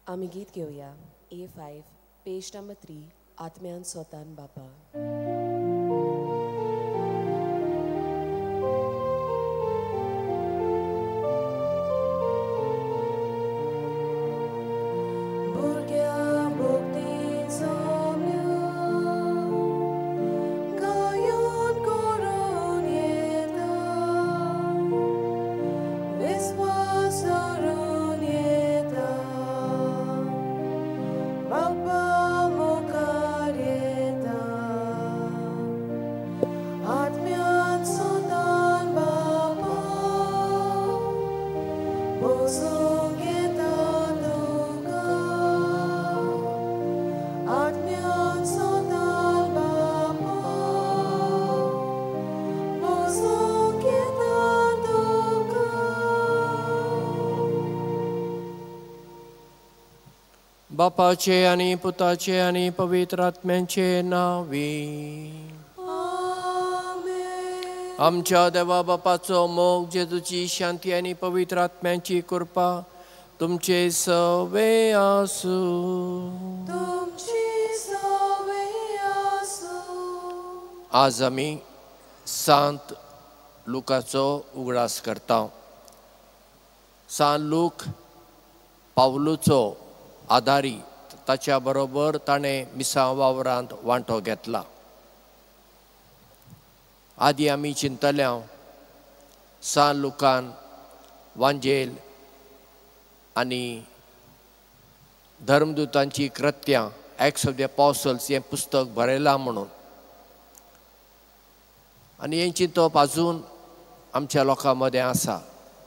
आम्ही गीत घेऊया A5 पेज नंबर 3 आत्म्यान स्वतान बापा. बापाचे आणि पुताचे आणि पवित्र आत्म्यांचे नावी. आमच्या देवा बापाचो मोग, जेजूची शांती आणि पवित्र आत्म्यांची कृपा तुमचे सवे आसू. आज आम्ही सांत लुकाचो उगडास करता. सांत लूक पावलूचो आदारी, ताच्या बरोबर ताणें मिसां वावरांत वांटो घेतला. आदी आमी चिंतल्या सांत लुकान वांजेल आनी धर्मदूतांची कृत्यां एक्ट्स ऑफ द अपॉस्टल्स हें पुस्तक बरयलां म्हणून, आनी हें चिंतप आजून आमच्या लोकां मदें आसा.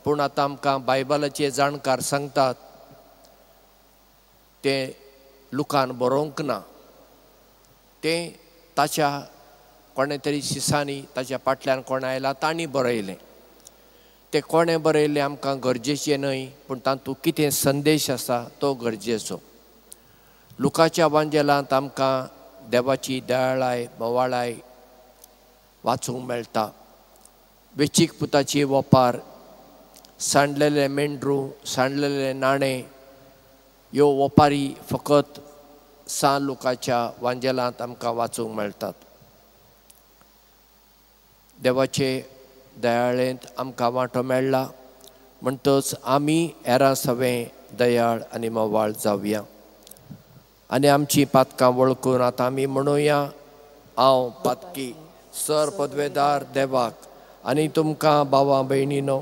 पूण आतां आमकां बायबलाचे जाणकार सांगतात तें लुकान बरोवंक ना. तें ताच्या कोणे तरी शिसांनी ताच्या फाटल्यान कोण आयला तांणी बरयलें. तें कोणें बरयलें आमकां गरजेचें न्हय, पूण तातूंत कितें संदेश आसा तो गरजेचो. लुकाच्या वांजेलांत आमकां देवाची दयाळाय मोवाळाय वाचूंक मेळटा. वेंचीक पुताची वोपार, सांडलेले मेंढरू, सांडलेले नाणें, ह्यो ओपारी फकत सांत लुकाच्या वांजेलांत आमकां वाचूंक मेळटात. देवाचे दयाळेंत आमकां वांटो मेळ्ळा म्हणटच आमी हेरां सवें दयाळ आनी मोवाळ जावया. आनी आमची पातकां वळखून आतां आमी म्हणुया, हांव पातकी सर पदवेदार देवाक आनी तुमकां भावां भयणीनो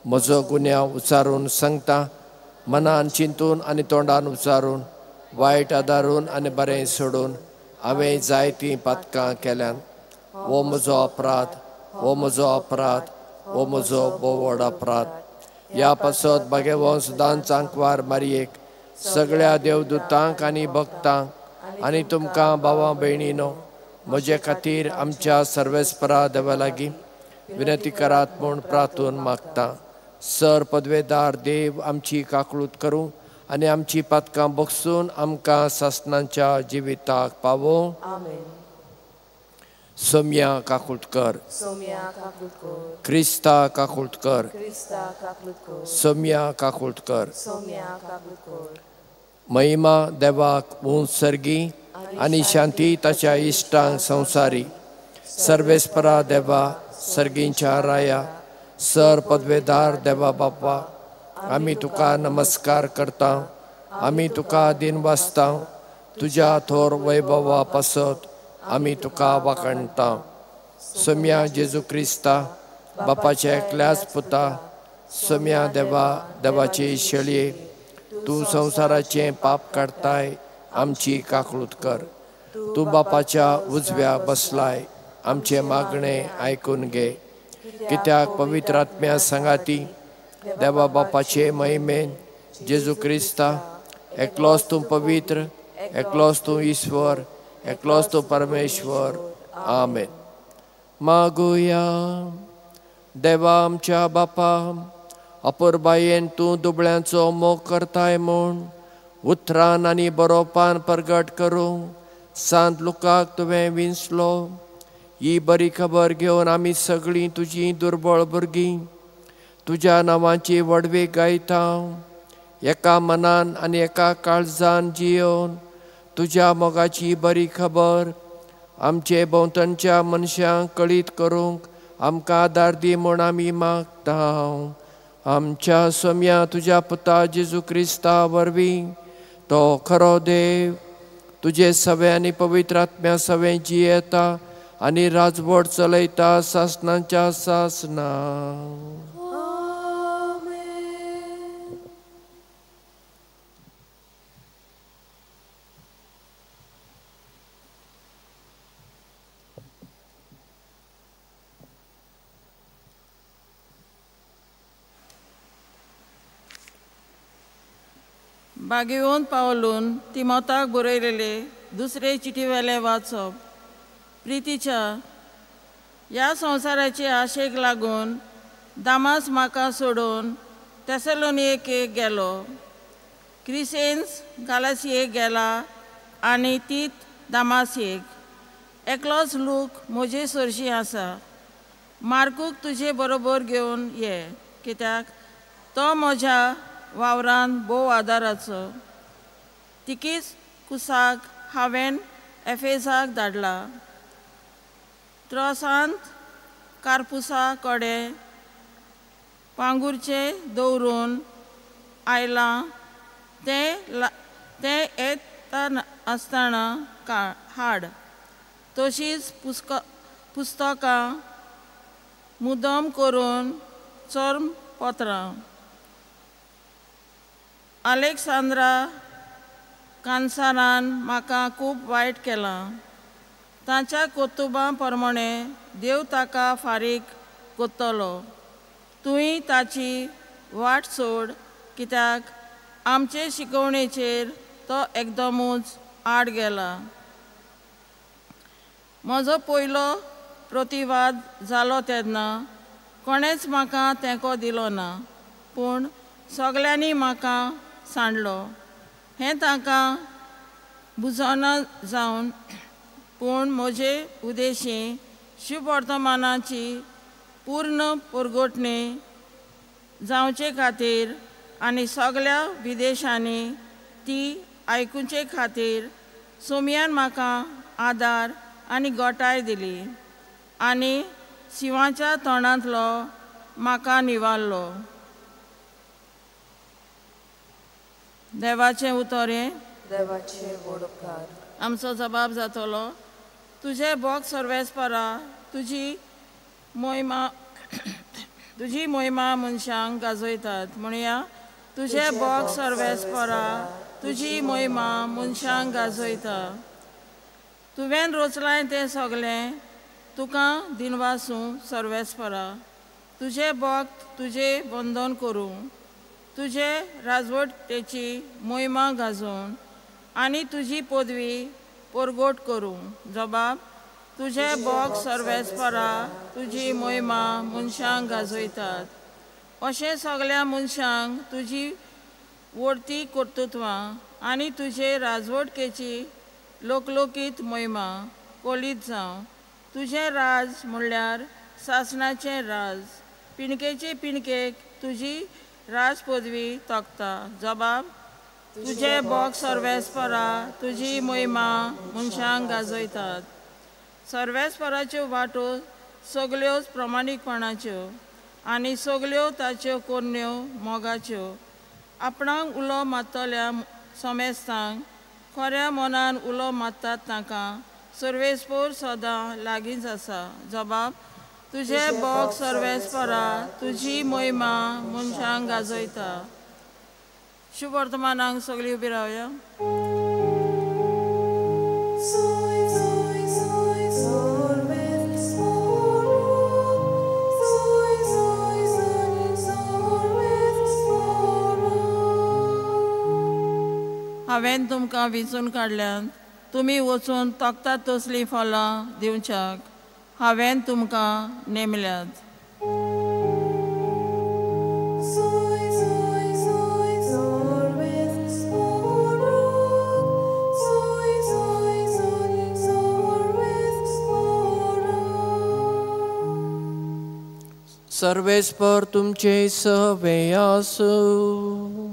म्हजो गुन्यांव उचारून सांगता. मनान चिंतून आनी तोंडान उच्चारून, वायट आदारून आनी बरें सोडून हांवें जायतीं पातकां केल्यान. हो म्हजो अपराध, हो म्हजो अपराध, हो म्हजो बोवड अपराध. ह्या पासत भगवंस दांच आंकवार मारयेक, सगळ्या देवदूतांक आनी भक्तांक आनी तुमकां भावां भयणीनो म्हजे खातीर आमच्या सर्वेस्परा देवा लागीं विनंती करात म्हूण प्रार्थून मागता. सर पदवेदार देव आमची काकळूत करूं आनी आमची पातकां बगसून आमकां सासणांच्या जिविताक पावो. सोम्या काकुळटकर, क्रिस्ता काकुळटकर, सोम्या काकुळटकर. महिमा देवाक उत्सर्गी आनी शांती ताच्या इश्टांक संवसारी. सर्वेस्परा देवा सर्गींच्या राया, सर पदवेदार देवा बापा, आमी तुका नमस्कार करता. आमी तुका दिन वाचता. तुज्या थोर वैभवा पासत आमी तुका वाखणटा. सोम्या जेजू क्रिस्ता बापाच्या एकल्याच पुता, सोम्या देवा देवाची शेळये, तूं संवसाराचें पाप काडताय आमची काकळूत कर. तूं बापाच्या उजव्या बसलाय, आमचें मागणें आयकून घे. कित्याक पवित्र आत्म्या सांगाती देवा बापाचे महिमेन जेजू क्रिस्ता एकलोच तूं पवित्र, एकलोच तूं ईश्वर, एकलोच तूं परमेश्वर. आमेन. मागुया. देवा आमच्या बापा, अपुरबायेन तूं दुबळ्यांचो मोग करताय म्हूण उतरान आनी बरोवपान प्रगट करूं सांत लुकाक तुवें विंचलो. ही बरी खबर घेवन आमी सगळीं तुजीं दुर्बळ भुरगीं तुज्या नांवाची वडवीक गायता. एका मनान आनी एका काळजान जियोन तुज्या मोगाची बरी खबर आमचे भोंवतणच्या मनशांक कळीत करूंक आमकां आदार दी म्हूण आमी मागता. आमच्या सोम्या तुज्या पुता जेजू क्रिस्ता वरवीं तो खरो देव तुजे सवे आनी पवित्र आत्म्या सवे जियेता आनी राजवट चलयता सासणांच्या सासना. बागेवून पावलून तिमोथाक बरयलेले दुसरे चिटीवेले वाचप. प्रितीच्या ह्या संवसाराचे आशेक लागून दामास म्हाका सोडून थेसलोनिकेक गेलो. क्रिसेन्स गालासियेक गेला आनी तीत दामासियेक. एकलोच लूक म्हजे सरशी आसा. मार्कूक तुजे बरोबर घेवन ये, कित्याक तो म्हज्या वावरान भोव आदाराचो. तिकिकुसाक हांवें एफेसाक धाडला. त्रोसांत कार्पुसा कडेन पांगुरचे दवरून आयलां तें येता आसतना हाड. तशींच पुस्तकां मुद्दम करून चोर्म पत्रां. अलेक्सांद्रा कांसारान म्हाका खूब वायट केलां. ताच्या कोतुबां प्रमाणे देव ताका फारीक कोत्तलो. तुवें ताची वाट सोड, कित्याक आमचे शिकवणेचेर तो एकदमूच आड गेला. म्हजो पयलो प्रतिवाद जालो तेन्ना कोणेच म्हाका तेंको दिलो ना, पूण सगल्यांनी म्हाका सांडलो. हें ताका बुजोना जावन, पूण म्हजे उद्देशी शुभ वर्तमानाची पूर्ण परगटणी जावचे खातीर आनी सगळ्या विदेशांनी ती आयकुचे खातीर सोमयान म्हाका आदार आनी गोटाय दिली आनी शिवाच्या तोंडांतलो म्हाका निवारलो. देवाचें उतोरें. देवाचे व्हड उपकार. आमचो जबाब जातलो. तुजे बोग सर्वेस्परा तुजी मोहिमा मनशांक गाजयतात. म्हणया तुजे बोग सर्वेस्परा तुजी मोहिमा मनशांक गाजयता. तुवें रचलाय तें सगलें तुका दिनवासूं सर्वेस्परा. तुजे बोग तुजे बंधन करूं, तुजे राजवटेची मोहिमा गाजोवन आनी तुजी पदवी परगट करूं. जबाब. तुजे बोग सर्वेस्परा तुजी मोहिमा मनशांक गाजयतात. अशें सगळ्या मनशांक तुजी वर्ती कर्तृत्वां आनी तुजे राजवटकेची लोकलोकीत मोहिमा कोलीत जावं. तुजें राज म्हणल्यार सासणाचें राज. पिणकेचे पिणकेक तुजी राज पदवी तोखता. जबाब. तुजे बोग सर्वेस्परा तुजी मोहिमा मनशांक गाजयतात. सर्वेस्पराच्यो वाटो सगल्योच प्रमाणीकपणाच्यो आनी सगल्यो ताच्यो कोन्यो मोगाच्यो. आपणाक उलो मारतल्या सोमेस्तांक खऱ्या मनान उलो मारतात तांकां सर्वेस्पर सदां लागींच आसा. जबाब. तुजे बोग सर्वेस्परा तुजी मोहिमा मनशांक गाजयता. शुभ वर्तमानांक सगळीं उबी रावया. हांवें तुमकां वेंचून काडल्यात. तुमी वचून तोखतात तसलीं फळां दिवच्याक हांवें तुमकां नेमल्यात. सर्वेस्पर तुमचे सवे आसूं.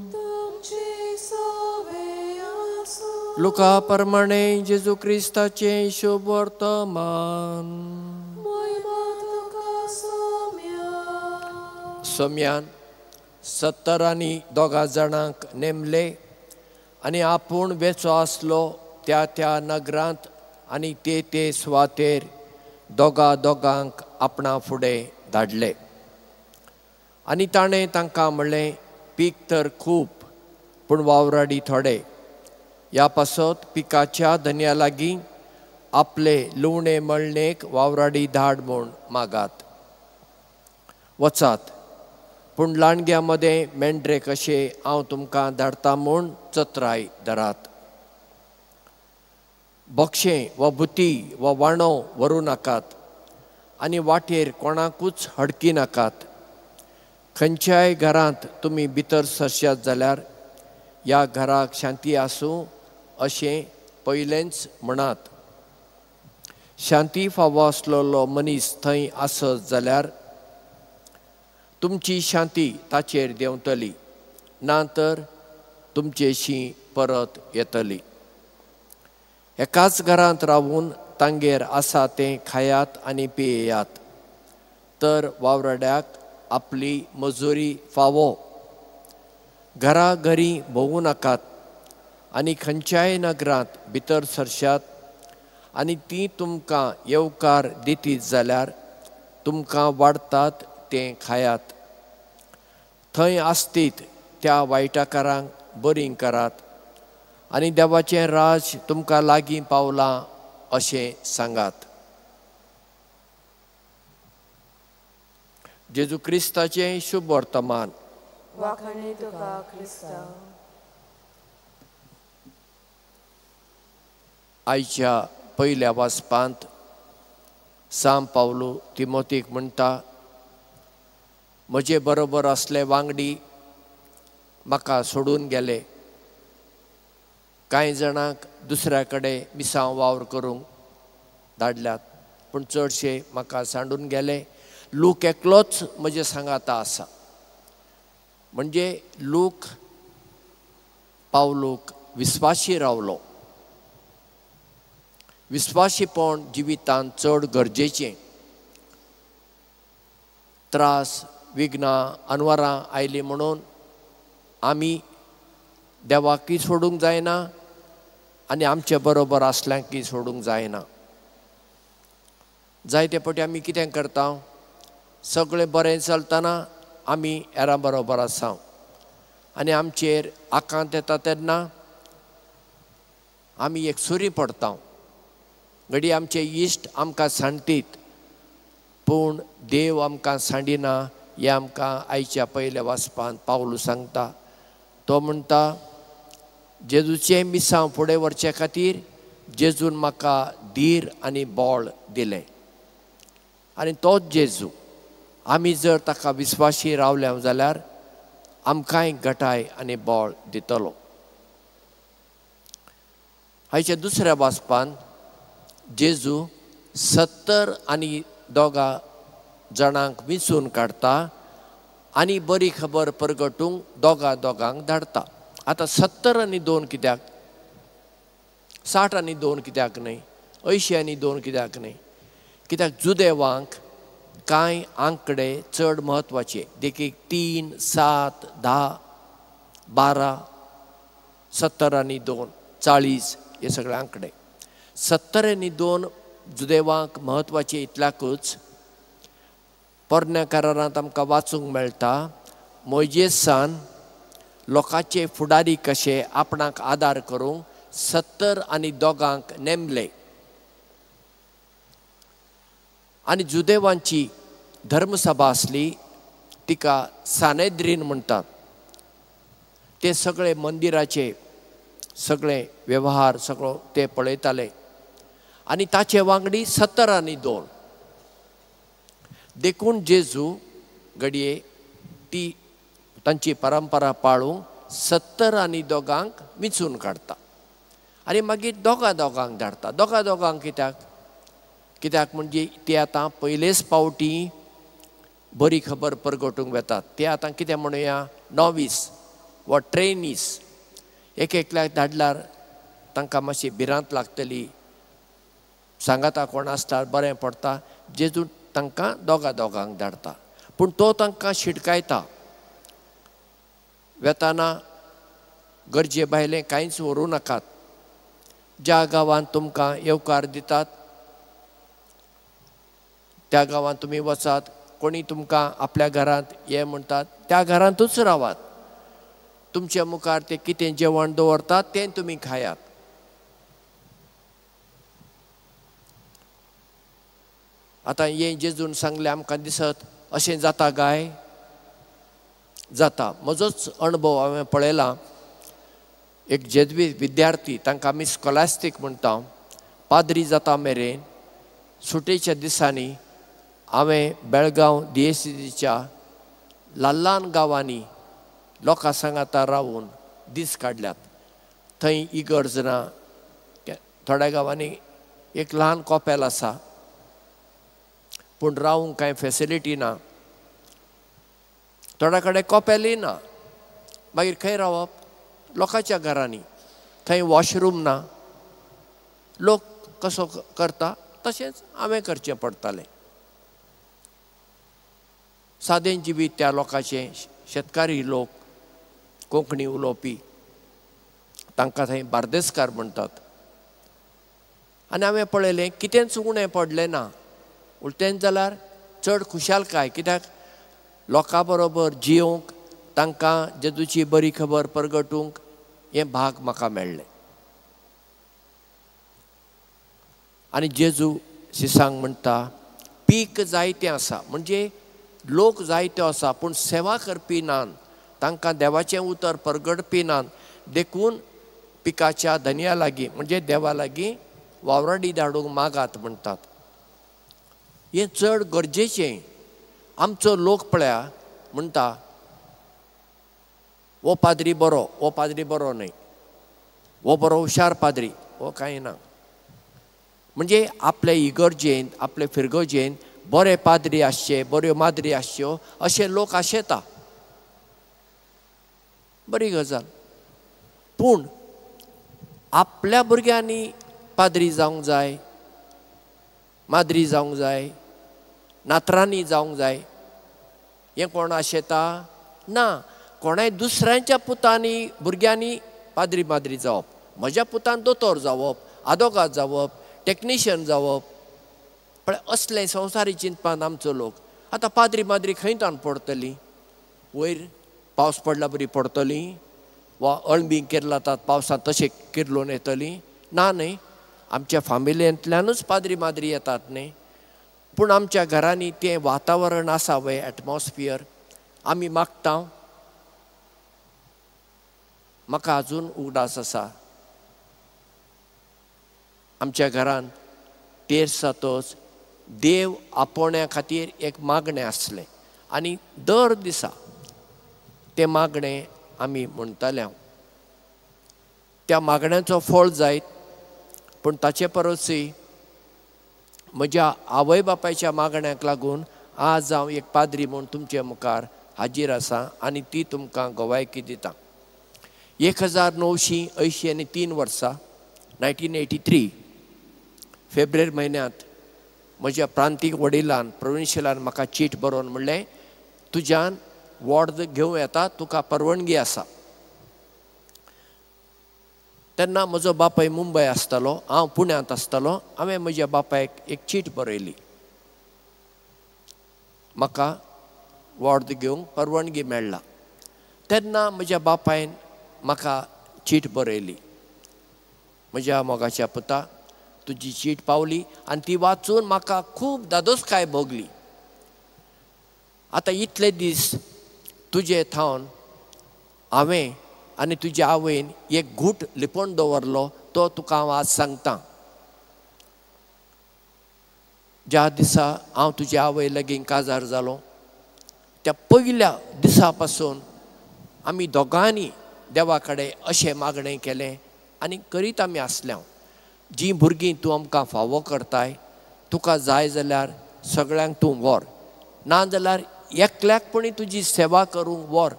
लुका प्रमाणे जेजू क्रिस्ताचे शुभ वर्तमान. सोम्यान 70 जाणांक नेमले आनी आपूण वेचो आसलो त्या नगरांत आनी ते सुवातेर दोगांक आपणा फुडें धाडले. आनी ताणें तांकां म्हणलें, पीक तर खूब पूण वावराडी थोडे. ह्या पासत पिकाच्या धन्या लागीं आपले लुवणे मळणेक वावराडी धाड म्हूण मागात. वचात, पूण लांडग्या मदें मेंढरे कशे हांव तुमकां धाडटा म्हूण चत्राय धरात. बोक्षें वा बुती वा वांडो व्हरूं नाकात आनी वाटेर कोणाकूच हडकी नाकात. खंयच्याय घरांत तुमी भितर सरशात जाल्यार ह्या घराक शांती आसूं अशें पयलेंच म्हणात. शांती फावो आसलेलो मनीस थंय आसत जाल्यार तुमची शांती ताचेर देंवतली, ना तर तुमचेशी परत येतली. एकाच घरांत रावून तांगेर आसा तें खायात आनी पियेयात, तर वावराड्याक आपली मजुरी फावो. घरा घरी भोवूं नाकात आनी खंयच्याय नगरांत भितर सरशात आनी ती तुमकां येवकार दितीत जाल्यार तुमकां वाडटात तें खायात. थंय आसतीत त्या वायटाकारांक बरी करात आनी देवाचें राज तुमकां लागीं पावलां अशें सांगात. जेजू क्रिस्ताचें शुभ वर्तमान. वाखाणे तुका क्रिस्ता. आयच्या पयल्या वाचपांत सांत पावलो तिमोथीक म्हणटा, म्हजे बरोबर असले वांगडी म्हाका सोडून गेले. कांय जाणांक दुसऱ्या कडेन मिसांव वावर करूंक धाडल्यात, पूण चडशे म्हाका सांडून गेले. लूक एकलोच म्हजे सांगाता आसा. म्हणजे लूक पावलूक विस्वाशी रावलो. विस्वाशीपण जिवितांत चड गरजेचें. त्रास विघ्नां अनवरां आयलीं म्हणून आमी देवाकय सोडूंक जायना आनी आमचे बरोबर आसल्यांकय सोडूंक जायना. जायते फावटी आमी कितें करता, सगळें बरें चलतना आमी हेरां बरोबर आसा आनी आमचेर आकांत येता तेन्ना आमी एक सुरी पडटा. घडी आमचे इश्ट आमकां सांडटीत, पूण देव आमकां सांडिना हें आमकां आयच्या पयल्या वाचपांत पावलू सांगता. तो म्हणटा, जेजूचें मिसांव फुडें व्हरचे खातीर जेजून म्हाका धीर आनी बोळ दिलें. आनी तोच जेजू आमी जर ताका विस्वाशी रावल्या जाल्यार आमकांय घटाय आनी बोळ दितलो. आयच्या दुसऱ्या वाचपांत जेजू 70 जाणांक विंचून काडटा आनी बरी खबर परगटूंक दोगांक धाडटा. आतां 70 कित्याक? 60 कित्याक न्हय? 80 कित्याक न्हय? कित्याक जुदेवांक कांय आंकडे चड म्हत्वाचे, देखीक 3, 7, 10, 12, 70 40 हे सगळे आंकडे. 70 जुदेवांक म्हत्वाचे इतल्याकूच पोरण्या करारांत आमकां वाचूंक मेळटा, मोइजेसान लोकांचे फुडारी कशे आपणाक आदार करूंक 70 नेमले. आनी जुदेवांची धर्मसभा आसली, तिका सानेद्रीन म्हणटात. ते सगळे मंदिराचे सगळे वेव्हार सगळो ते पळयताले आनी ताचे वांगडी 70 देखून जेजू घडये ती तांची परंपरा पाळूंक 70 विंचून काडटा आनी मागीर दोगांक धाडटा. दोगांक कित्याक म्हणजे ते आतां पयलेच पावटी बरी खबर परगटूंक वेतात. ते आतां कितें म्हणुया, नॉवीस वा ट्रेनीस. एकल्याक धाडल्यार तांकां मातशी भिरांत लागतली, सांगाता कोण आसता बरें पडटा, जेजू तांकां दोगांक धाडटा. पूण तो तांकां शिटकायता. वेताना गरजे भायलें कांयच व्हरूं नाकात. ज्या गांवांत तुमकां येवकार दितात त्या गांवांत तुमी वचात. कोणी तुमकां आपल्या घरांत ये म्हणटात त्या घरांतूच रावात. तुमच्या मुखार ते कितें जेवण दवरतात तें तुमी खायात. आतां हें जेजून सांगलें आमकां दिसत अशें जाता काय? जाता. म्हजोच अणभव हांवें पळयला. एक जेजवीत विद्यार्थी, तांकां आमी स्कॉलास्टीक म्हणटा, पाद्री जाता मेरेन सुटयेच्या दिसांनी हांवें बेळगांव DSCच्या ल्हान गांवांनी लोकां सांगाता रावून दीस काडल्यात. थंय इगर्ज ना. थोड्या गांवांनी एक ल्हान कॉपेल आसा पूण रावूंक कांय फेसिलिटी ना. थोड्या कडेन कॉपेलय ना. मागीर खंय रावप? लोकांच्या घरांनी. थंय वॉशरूम ना. लोक कसो करता तशेंच हांवें करचें पडटालें. सादें जिवीत त्या लोकांचें. शेतकारी लोक, कोंकणी उलोवपी, तांकां थंय बार्देसकार म्हणटात. आनी हांवें पळयलें कितेंच उणें पडलें ना. उलटें जाल्यार चड खुशालकाय. कित्याक लोकां बरोबर जियोंक, तांकां जेजूची बरी खबर परगटूंक हें भाग म्हाका मेळ्ळें. आनी जेजू सिसांग म्हणटा पीक जायतें आसा, म्हणजे लोक जायत्यो आसा पूण सेवा करपी नान, तांकां देवाचें उतर परगटपी नान. देखून पिकाच्या धन्या लागीं म्हणजे देवा लागीं वावरडी धाडूंक मागात म्हणटात. हें चड गरजेचें. आमचो लोक पळया म्हणटा वो पाद्री बरो, वो पाद्री बरो न्हय, वो बरो हुशार पाद्री, वो कांय ना. म्हणजे आपले इगर्जेंत, आपले फिरगोजेंत बरे पाद्री आसचे, बऱ्यो माद्री आसच्यो अशे लोक आशेता. बरी गजाल. पूण आपल्या भुरग्यांनी पाद्री जावंक जाय, माद्री जावंक जाय, नातरांनी जावंक जाय हें कोण आशेता? ना. कोणाय दुसऱ्यांच्या पुतांनी भुरग्यांनी पाद्री माद्री जावप, म्हज्या पुतान दोतोर जावप, आदोगाद जावप, टॅक्निशियन जावप. पण असलें संवसारी चिंतपान आमचो लोक. आतां पाद्री माद्री खंयच्यान पडटली? वयर पावस पडला बरी पडटली, वा अळबी किरलातात पावसांत तशें किरलून येतली? ना न्हय. आमच्या फामिलींतल्यानूच पाद्री माद्री येतात न्हय. पूण आमच्या घरांनी तें वातावरण आसा वय एटमॉस्फियर. आमी मागता. म्हाका अजून उगडास आसा. आमच्या घरांत तेरसातोच देव आपोवण्या खातीर एक मागणें आसलें आनी दर दिसा तें मागणें आमी म्हणटाले. त्या मागण्याचो फळ जायत. पूण ताचे परसय म्हज्या आवय बापायच्या मागण्याक लागून आज हांव एक पाद्री म्हूण तुमचे मुखार हाजीर आसा आनी ती तुमकां गोवायकी दिता. 1983 वर्सा 1983 फेब्रुवारी म्हयन्यांत म्हज्या प्रांतीक वडिलान, प्रोविन्शियलान म्हाका चीट बरोवन म्हणलें तुज्यान वॉर्ड घेवं येता, तुका परवणगी आसा. तेन्ना म्हजो बापाय मुंबय आसतालो, हांव पुण्यांत आसतालो. हांवें म्हज्या बापायक एक चीट बरयली. म्हाका वॉर्ड घेवंक परवणगी मेळ्ळा. तेन्ना म्हज्या बापायन म्हाका चीट बरयली. म्हज्या मोगाच्या पुता, तुजी चीट पावली. आनी ती वाचून म्हाका खूब दादोसकाय भोगली. आतां इतले दीस तुजे थावन हांवें आनी तुज्या आवयन एक घूट लिपोवन दवरलो, तो तुका हांव आज सांगता. ज्या दिसा हांव तुज्या आवय लागीं काजार जालो त्या पयल्या दिसा पासून आमी दोगांनी देवा कडेन अशें मागणें केलें आनी करीत आमी आसल्या. जीं भुरगीं तूं आमकां फावो करताय, तुका जाय जाल्यार सगळ्यांक तूं व्हर, ना जाल्यार एकल्याक पुणी तुजी सेवा करूंक व्हर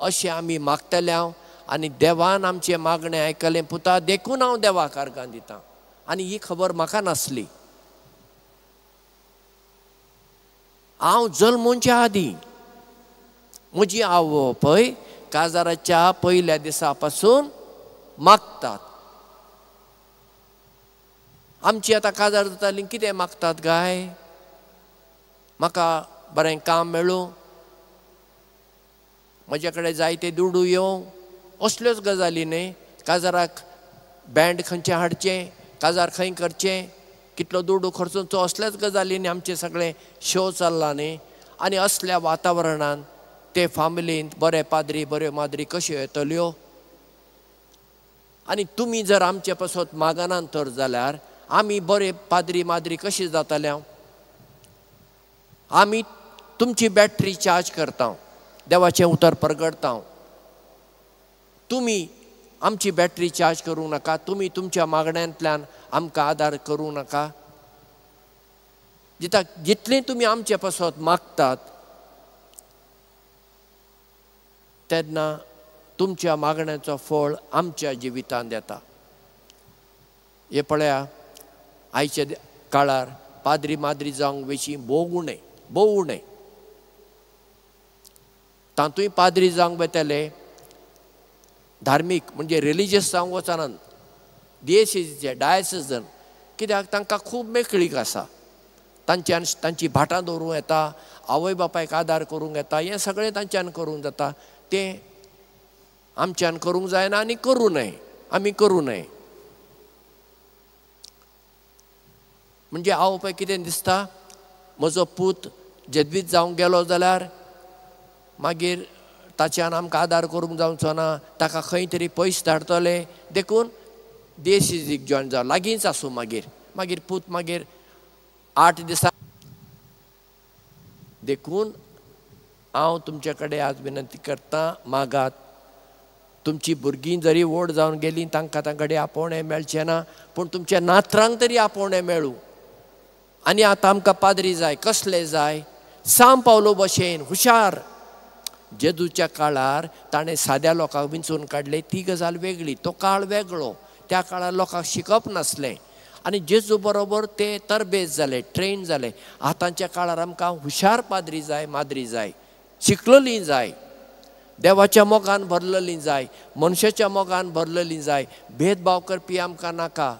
अशें आमी मागतले. आनी देवान आमचे मागणें आयकलें पुता देखून हांव देवाक आर्गां दितां. आनी ही खबर म्हाका नासली. हांव जल्मोवच्या आदीं म्हजी आवय पळय काजाराच्या पयल्या दिसा पासून मागतात. आमची आतां काजार जाताली कितें मागतात गाय? म्हाका बरें काम मेळूं, म्हजे कडेन जायते दुडू येवं, असल्योच गजाली न्ही. काजाराक बँड खंयचें हाडचें, काजार खंय करचें, कितलो दुडू खर्चूचो, असल्याच गजालींनी आमचें सगळें शो चल्ला न्ही. आनी असल्या वातावरणान ते फामिलींत बरे पाद्री बऱ्यो माद्री कश्यो येतल्यो? आनी तुमी जर आमचे पासत मागनात तर जाल्यार आमी बरे पाद्री माद्री कशी जातले? आमी तुमची बॅटरी चार्ज करता, देवाचें उतर प्रगटता. तुमी आमची बॅटरी चार्ज करूंक नाका, तुमी तुमच्या मागण्यांतल्यान आमकां आदार करूं नाका. जितलें तुमी आमचे पासत मागतात तेन्ना तुमच्या मागण्यांचो फळ आमच्या जिवितांत येता. हे पळया, आयच्या काळार पाद्री माद्री जावंक विशीं भोव उणें. तातूंय पाद्री जावंक वेतले धार्मीक म्हणजे रिलिजियस जावंक वचनात, दिएसीचे डायसिजन, कित्याक तांकां खूब मेकळीक आसा. तांच्यान तांची भाटां दवरूं येता, आवय बापायक आदार करूंक येता, हें सगळें तांच्यान करूंक जाता. तें आमच्यान करूंक जायना आनी करूं न्हय, आमी करूं न्हय. म्हणजे हांव पळय कितें दिसता, म्हजो पूत जेद्वीत जावंक गेलो जाल्यार मागीर ताच्यान आमकां आदार करूंक जावचो ना, ताका खंय तरी पयस धाडटले. देखून देसीजीक जॉयन जावं, लागींच आसूं. मागीर पूत मागीर 8 दिसां. देखून हांव तुमचे कडेन आज विनंती करतां, मागात. तुमची भुरगीं जरी व्हड जावन गेलीं तांकां तांकडे आपोवणें मेळचें ना, पूण तुमच्या नातरांक तरी आपोवणें मेळूं. आनी आतां आमकां पाद्री जाय, कसले जाय? सांव पावलो भशेन हुशार. जेजूच्या काळार ताणें साद्या लोकांक विंचून काडले, ती गजाल वेगळी, तो काळ वेगळो. त्या काळार लोकांक शिकप नासलें आनी जेजू बरोबर ते तरबेज जाले, ट्रेन जाले. आतांच्या काळार आमकां हुशार पाद्री जाय, माद्री जाय, शिकलेलीं जाय, देवाच्या मोगान भरलेलीं जाय, मनशाच्या मोगान भरलेलीं जाय. भेदभाव करपी आमकां नाका,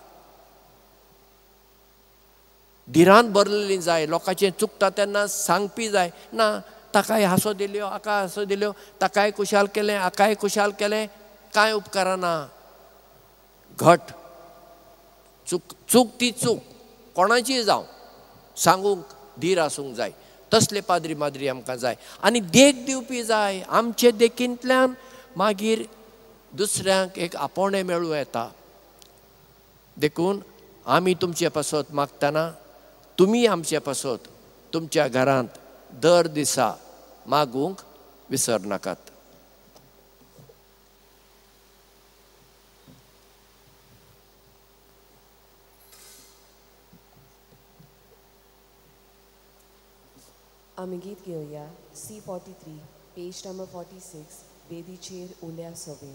धिरांत भरलेलीं जाय, लोकांचें चुकता तेन्ना सांगपी जाय. ना, ताकाय हांसो दिल्यो, हाका हांसो दिल्यो, ताकाय कुशाल केलें, हाकाय कुशाल केलें, कांय उपकारा ना. घट चूक ती चूक कोणाचीय जावं, सांगूंक धीर आसूंक जाय. तसले पाद्री माद्री आमकां जाय. आनी देख दिवपी जाय. आमचे देखींतल्यान मागीर दुसऱ्यांक एक आपोवणें मेळूं येता. देखून आमी तुमचे पासत मागतना तुमी आमचे पासत तुमच्या घरांत दर दिसा मागूंक विसरनाकात. आमी गीत घेवया C43 पेज नंबर 46 वेदीचेर उल्या सवे.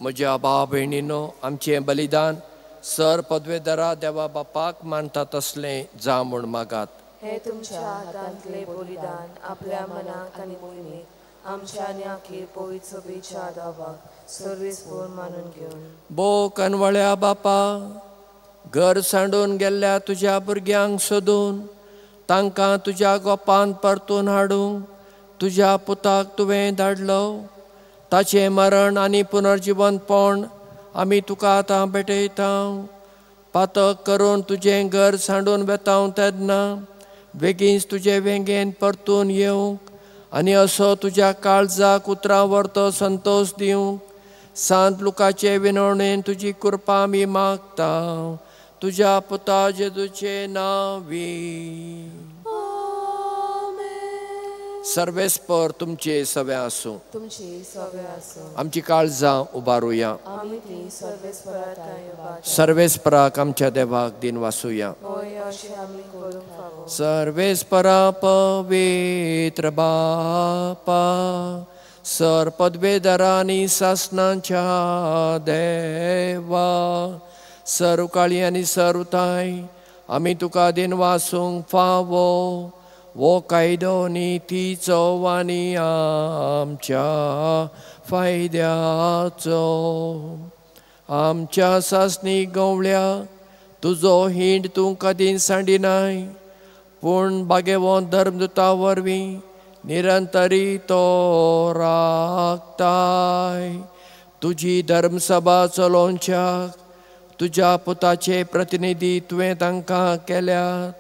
म्हज्या भाव भयणीनो, आमचें बलिदान सर पदवेदारा देवा बापाक मानता तसले जा म्हूण मागात. हे तुमच्या हातांतले बलिदान आपल्या मनाक आनी मोहिमेक आमच्या आनी अखेर पवित्र सभेच्या दावाक सर्वेस्पर मानून घेवन. भोव कनवळ्या बापा, घर सांडून गेल्ल्या तुज्या भुरग्यांक सोदून तांकां तुज्या गोपान परतून हाडूंक तुज्या पुताक तुवें धाडलो. ताचें मरण आनी पुनर्जिवनपण आमी तुका आतां भेटयता. पातक करून तुजें घर सांडून वेताव तेन्ना बेगीन तुजे वेंगेन परतून येवंक आनी असो तुज्या काळजाक उतरां व्हरतो संतोश दिवंक सांत लुकाचे विनवणेन तुजी कृपा आमी मागता. तुज्या पुता जेजूचे नांवी. सर्वेस्पर तुमचे सवे आसूं. तुमची सवे आसूं. आमची काळजां उबारुया. आमी ती सर्वेस्पराक सर्वेस्पराक आमच्या देवाक दिन वासुया. होय अशें आमी करूंक फावो. सर्वेस्परा पवित्र बापा, सर पदवेदारा आनी सासणांच्या देवा, सर उकाळी आनी सर उताय आमी तुका दिन वासूंक फावो. वो कायदो नितीचो आनी आमच्या फायद्याचो. आमच्या सासणी गवळ्या तुजो हिंड तूं कधी सांडिनाय, पूण बागेवो धर्मदुता वरवीं निरंतरी तो राखताय. तुजी धर्मसभा चलोवच्याक तुज्या पुताचे प्रतिनिधी तुवें तांकां केल्यात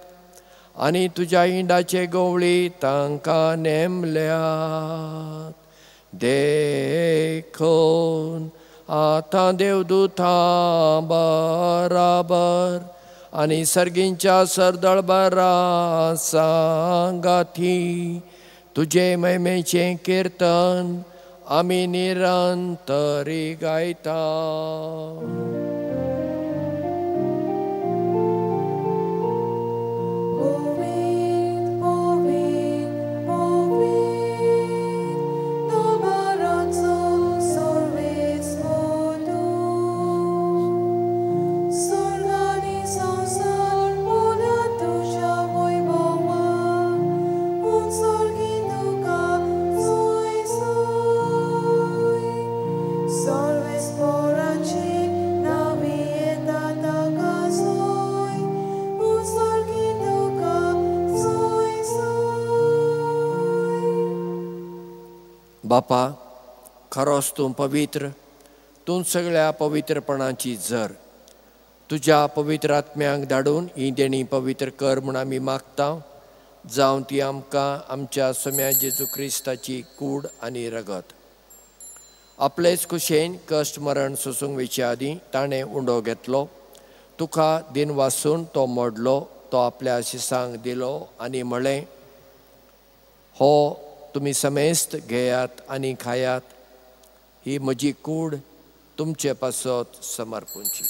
आनी तुज्या हिंडाचे गवळी तांकां नेमल्यात. देखून आतां देवदूतां बराबर आनी सर्गींच्या सरदळबरां सांगाती तुजे महिमेचें किर्तन आमी निरंतरी गायता. बापा, खरोच तूं पवित्र, तूं सगळ्या पवित्रपणाची झर. तुज्या पवित्र आत्म्यांक धाडून ही देणी पवित्र कर म्हूण आमी मागता. जावं ती आमकां आमच्या सोम्या जेजू क्रिस्ताची कूड आनी रगत. आपलेच कुशेन कश्ट मरण सोसूंक वेच्या आदीं ताणें उंडो घेतलो. तुका दिन वासून तो मोडलो. तो आपल्या शिसांक दिलो आनी म्हळें, हो तुमी समेस्त घेयात आनी खायात. ही म्हजी कूड तुमचे पासत समर्पूंची.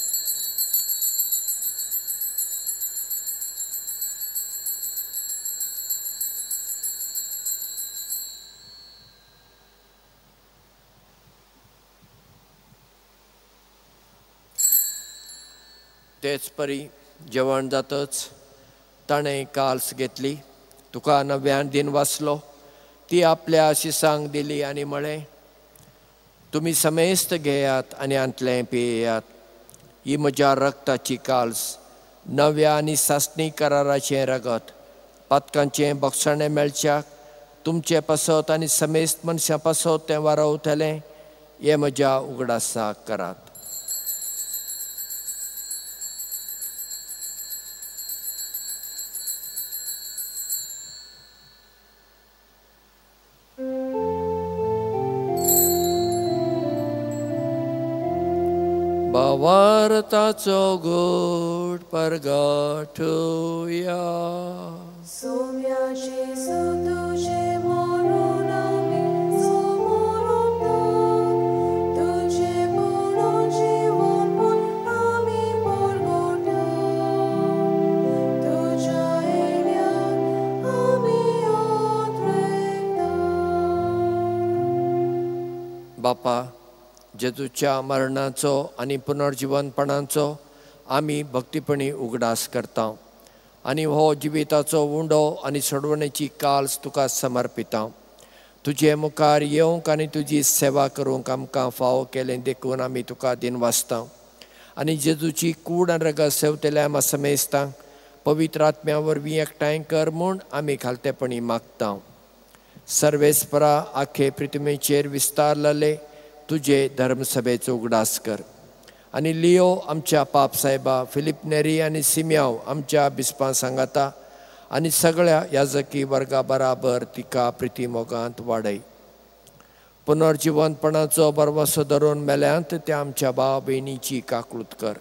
तेच परी जेवण जातच ताणें काल्स घेतली. तुका नव्यान दिन वाचलो. ती आपल्या शिसांक दिली आनी म्हळें, तुमी समेस्त घेयात आनी आंतलें पियेयात. ही म्हज्या रक्ताची काल्स, नव्या आनी सासणी कराराचें रगत. पातकांचें भक्षणें मेळच्याक तुमचे पासत आनी समेस्त मनशां पासत तें वारवतलें. हें म्हज्या उगडासाक करात. वार्ताचो गोड परगटुया. सोम्याचे तुझे मरण आमी समरता, तुझे पुनर्जीवनपण आमी परगटा. तुज्या येण्याक आमी ओतरेता. बापा, जेजूच्या मरणाचो आनी पुनर्जीवनपणाचो आमी भक्तीपणी उगडास करता आनी हो जिविताचो उंडो आनी सोडवण्याची काल्स तुका समर्पिता. तुजे मुखार येवंक आनी तुजी सेवा करूंक आमकां फावो केलें देखून आमी तुका दिनवासता आनी जेजूची कूड आनी रगत सेवतल्या आमी समेजता. पवित्र आत्म्या वरवीं एकठांय कर म्हूण आमी खालतेपणी मागता. सर्वेस्परा आखे पृथ्वीचेर विस्तारलेले तुजे धर्मसभेचो उगडास कर आनी लियो आमच्या पाप साहेबा, फिलिप नेरी आनी सिम्याव आमच्या बिस्पां सांगाता आनी सगळ्या याजकी वर्गा बराबर तिका प्रिती मोगांत वाडय. पुनर्जिवंतपणाचो बरवसो धरून मेल्यांत त्या आमच्या भाव भयणीची काकूळट कर.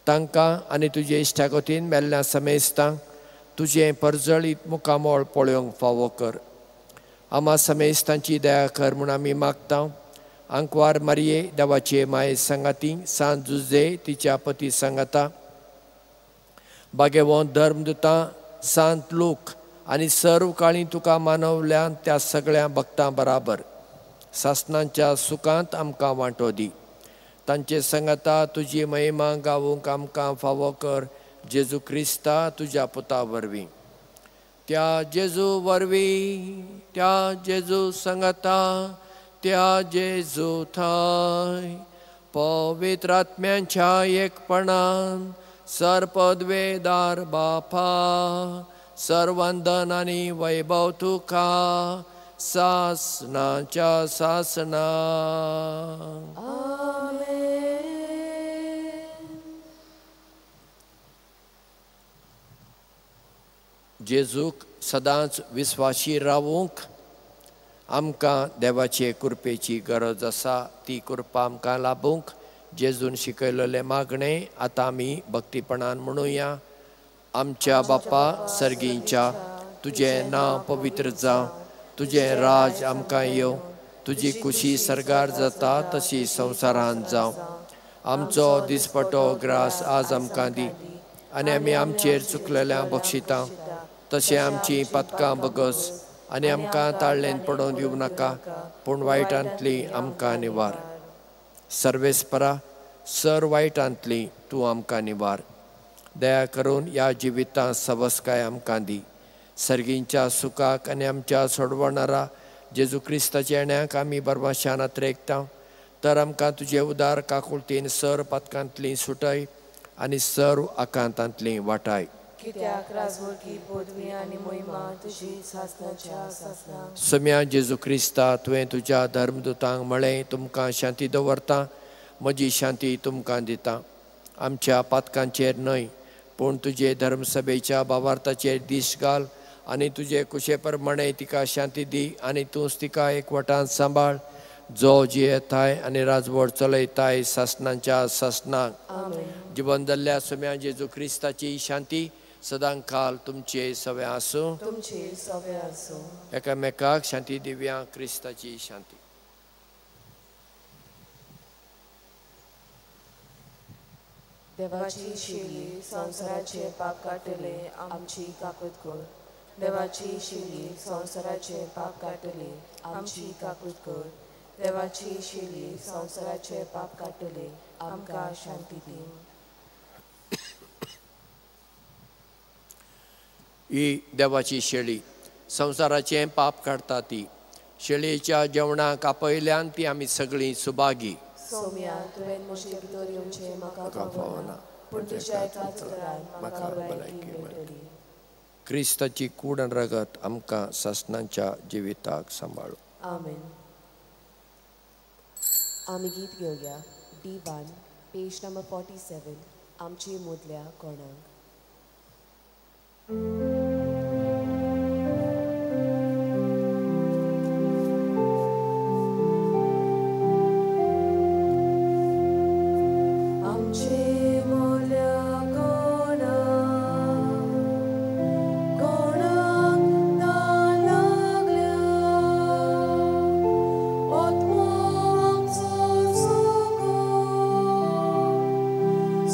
तांकां आनी तुजे इश्टागतीन मेल्ल्या समेस्तांक तुजें परजळीत मुखामोळ पळोवंक फावो कर. आमा समेस्तांची दया कर म्हूण आमी मागता. आंकवार मारये देवाचे माये सांगाती, सांत जुजे तिच्या पती सांगाता, बागेवंत धर्मदुतां, सांत लोक आनी सर्व काळी तुका मानवल्यान त्या सगळ्या भक्तां बराबर सासणांच्या सुखांत आमकां वांटो दी. तांचे सांगाता तुजी महिमा गावूंक आमकां फावो कर. जेजू क्रिस्ता तुज्या पुता वरवीं. त्या जेजू वरवीं, त्या जेजू सांगाता, त्या जेजू थंय पवित्र आत्म्यांच्या एकपणान सरपदवेदार बापा सर्वंदन आनी वैभव तुका सासनाच्या सासना. जेजूक सदांच विस्वाशी रावूंक आमकां देवाचे कृपेची गरज आसा. ती कृपा आमकां लाभूंक जेजून शिकयलेले मागणें आतां आमी भक्तीपणान म्हणुया. आमच्या बापा सर्गींच्या, तुजें नांव पवित्र जावं, तुजें राज आमकां येवं, तुजी कुशी सरगार जाता तशी संवसारांत जावं. आमचो दिसपटो ग्रास आज आमकां दी आनी आमी आमचेर चुकलेल्यांक बक्षिता तशें आमची पथकां बगस आनी आमकां ताळ्ळेन पडोवन दिवं नाका, पूण वायटांतली आमकां निवार. सर्वेस्परा सर वायटांतली तूं आमकां निवार. दया करून ह्या जिवितांत सवस्काय आमकां दी. सर्गींच्या सुखाक आनी आमच्या सोडवणारा जेजू क्रिस्ताच्या येण्याक आमी बरमाशान आत्रेकता. तर आमकां तुजे उदार काकुळटीन सर पथकांतली सुटय आनी सर्व आकांतांतली वाटाय. कित्याक राजवटी पदवी आनी मोहिमा तुजी सासणाच्या सासना. सम्या जेजू क्रिस्ता तुवें तुज्या धर्मदुतांक म्हळें, तुमकां शांती दवरता, म्हजी शांती तुमकां दिता. आमच्या पातकांचेर न्हय पूण तुजे धर्मसभेच्या भावार्थाचेर दिश्ट घाल आनी तुजे कुशे प्रमाणे तिका शांती दी आनी तूंच तिका एकवटांत सांबाळ, जो जियेताय आनी राजवट चलयताय सासणांच्या सासनाक. जिवन जाल्ल्या सम्या जेजू क्रिस्ताची शांती सदां काल तुमचे सवे आसूं. तुमचे सवे आसूं. एकामेकाक शांती दिव्या. क्रिस्ताची शांती. देवाची शिली संवसाराचे पाप काटले आमची काकूट कर. देवाची शिली संवसाराचे पाप काटले आमची काकूट कर. देवाची शिली संवसाराचे पाप काटले आमकां शांती दी. ही देवाची शेळी संवसाराचें पाप काडटा. ती शेळयेच्या जेवणाक आपयल्यान ती आमी सगळीं सुभागी. सोम्या तुवें म्हजे भितर येवचें म्हाका फावना, पूण तुज्या एकाच करान म्हाका भलायकी मेळटली. क्रिस्ताची कूड आनी रगत आमकां सासणांच्या जिविताक सांबाळू. आमेन. आमी गीत घेवया. D1 पेज नंबर 47 आमची मोदल्या कोणाक.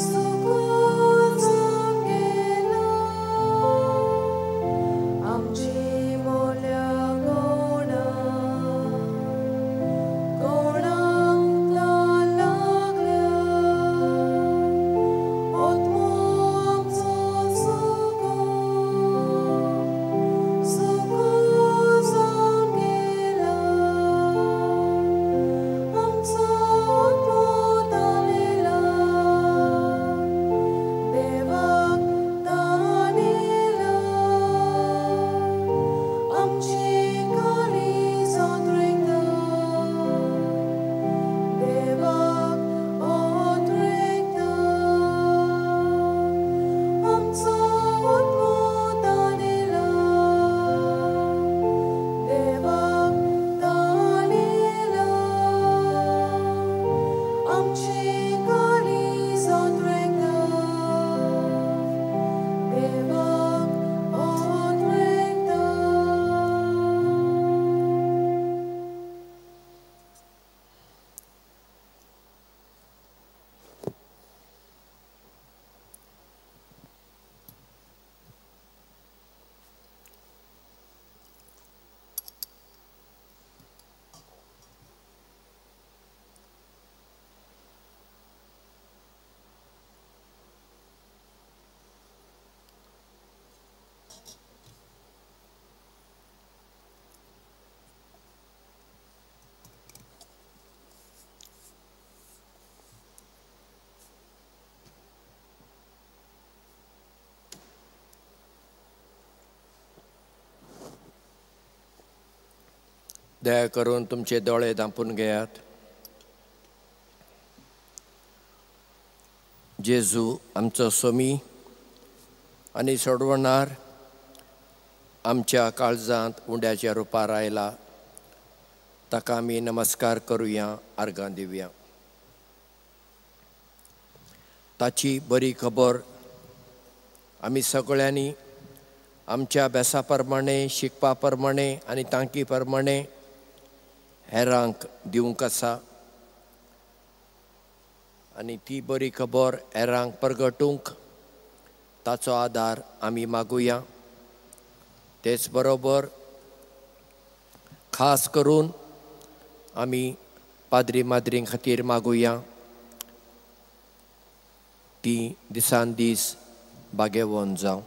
Suko दया करून तुमचे दोळे धांपून घेयात. जेजू आमचो सोमी आनी सोडवणार आमच्या काळजांत उंड्याच्या रुपार आयला, ताका आमी नमस्कार करुया, अर्गां दिवया. ताची बरी खबर आमी सगळ्यांनी आमच्या अभ्यासा प्रमाणे, शिकपा प्रमाणे आनी तांकी प्रमाणे हेरांक दिवंक आसा. आनी ती बरी खबर हेरांक परगटूंक ताचो आदार आमी मागुया. तेच बरोबर खास करून आमी पाद्री माद्रीं खातीर मागुया, ती दिसान दीस बागेवोन जावं.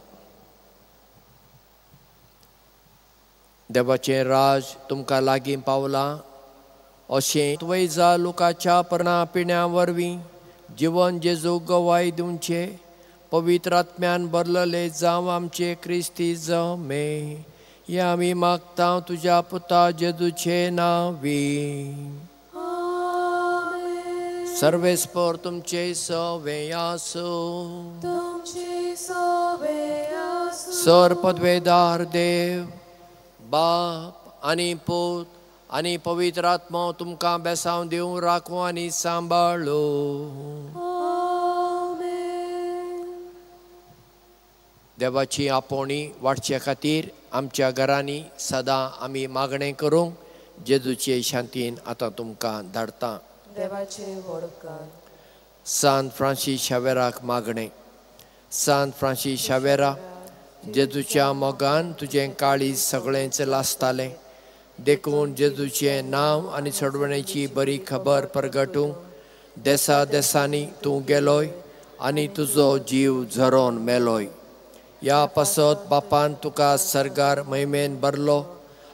देवाचें राज तुमकां लागीं पावलां अशें तुवेजा लोकाच्या पर्णा पिण्या वरवीं जिवन जेजू गवाय दिवचे. पवित्र आत्म्यान भरलेले जावं आमचे क्रिस्ती जमे. हें आमी मागता तुज्या पुता जेजूचे नांवी. सर्वेस्पर तुमचे सवे आसूं. सर पदवेदार देव, बाप आनी पूत आनी पवित्र आत्मो तुमकां बेसांव दिवं, राखूं आनी सांबाळूं. देवाची आपोवणी वाडचे खातीर आमच्या घरांनी सदां आमी मागणें करूंक जेजूचे शांतीन आतां तुमकां धाडटा. देवाचे वडकार. सांत फ्रांसीस शावेराक मागणें. सांत फ्रांसीस शावेरा, जेजूच्या मोगान तुजें काळीज सगळेंच लासतालें. देखून जेजूचें नांव आनी सोडवणेची बरी खबर परगटूंक देसा देसांनी तूं गेलोय आनी तुजो जीव झरोन मेलोय. ह्या पासत बापान तुका सर्गार महिमेन भरलो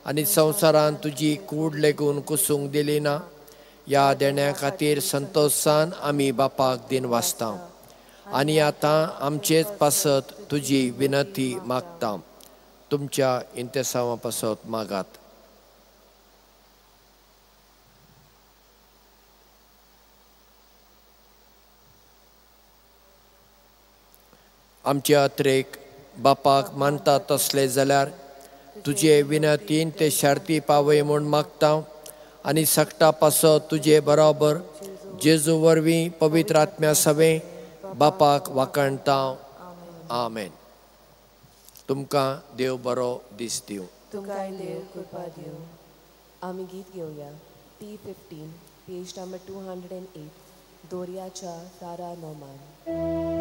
आनी संवसारान तुजी कूड लेगून कुसूंक दिली ना. ह्या देण्या खातीर संतोशान आमी बापाक दिन वाचता. आनी आतां आमचेच पासत तुजी विनंती मागता. तुमच्या इंतेसांवा पासत मागात. आमच्या अत्रेक बापाक मानता तसले जाल्यार तुजे विनंतीन ते शार्ती पावय म्हूण मागता. आनी सक्ता पासत तुजे बरोबर जेजू वरवीं पवित्र आत्म्या सवे बापाक वाकणटा. आमेन. तुमकां देव बरो दीस दिवं. तुमकांय देव कृपा दिवं. आमी गीत घेवया. T15, पेज नंबर 208, दोरयाच्या तारा नोमान.